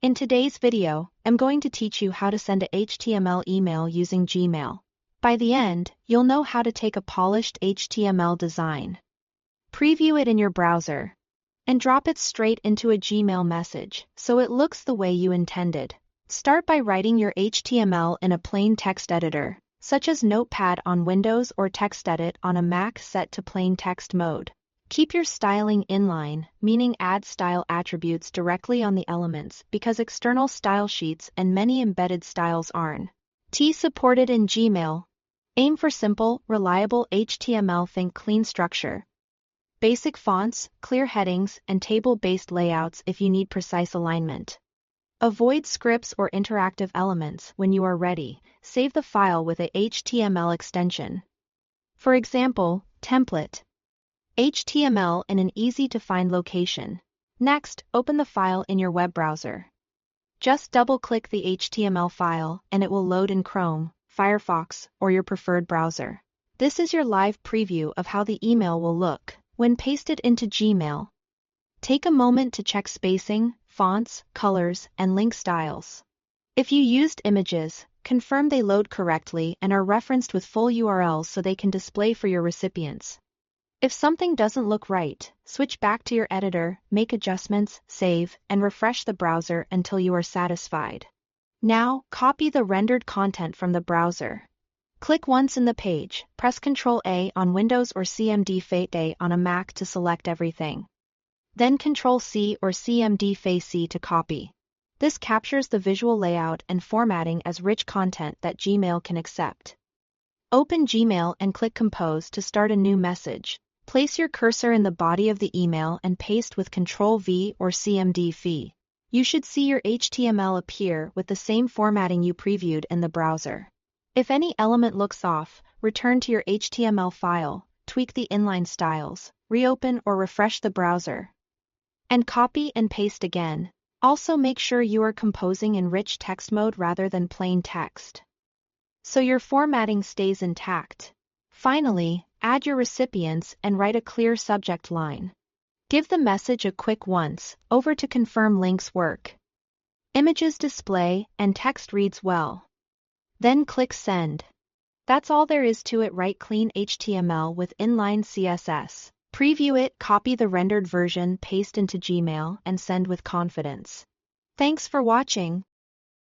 In today's video, I'm going to teach you how to send a HTML email using Gmail. By the end, you'll know how to take a polished HTML design, preview it in your browser, and drop it straight into a Gmail message so it looks the way you intended. Start by writing your HTML in a plain text editor, such as Notepad on Windows or TextEdit on a Mac set to plain text mode. Keep your styling inline, meaning add style attributes directly on the elements because external style sheets and many embedded styles aren't supported in Gmail. Aim for simple, reliable HTML. Think clean structure, basic fonts, clear headings, and table-based layouts if you need precise alignment. Avoid scripts or interactive elements. When you are ready, save the file with a HTML extension. For example, template HTML in an easy-to-find location. Next, open the file in your web browser. Just double-click the HTML file and it will load in Chrome, Firefox, or your preferred browser. This is your live preview of how the email will look when pasted into Gmail. Take a moment to check spacing, fonts, colors, and link styles. If you used images, confirm they load correctly and are referenced with full URLs so they can display for your recipients. If something doesn't look right, switch back to your editor, make adjustments, save, and refresh the browser until you are satisfied. Now, copy the rendered content from the browser. Click once in the page, press Ctrl-A on Windows or Cmd-F8 on a Mac to select everything. Then Ctrl-C or Cmd-F8 to copy. This captures the visual layout and formatting as rich content that Gmail can accept. Open Gmail and click Compose to start a new message. Place your cursor in the body of the email and paste with Ctrl-V or Cmd-F8. You should see your HTML appear with the same formatting you previewed in the browser. If any element looks off, return to your HTML file, tweak the inline styles, reopen or refresh the browser, and copy and paste again. Also make sure you are composing in rich text mode rather than plain text, so your formatting stays intact. Finally, add your recipients and write a clear subject line. Give the message a quick once-over to confirm links work, images display, and text reads well. Then click Send. That's all there is to it. Write clean HTML with inline CSS. Preview it, copy the rendered version, paste into Gmail, and send with confidence. Thanks for watching.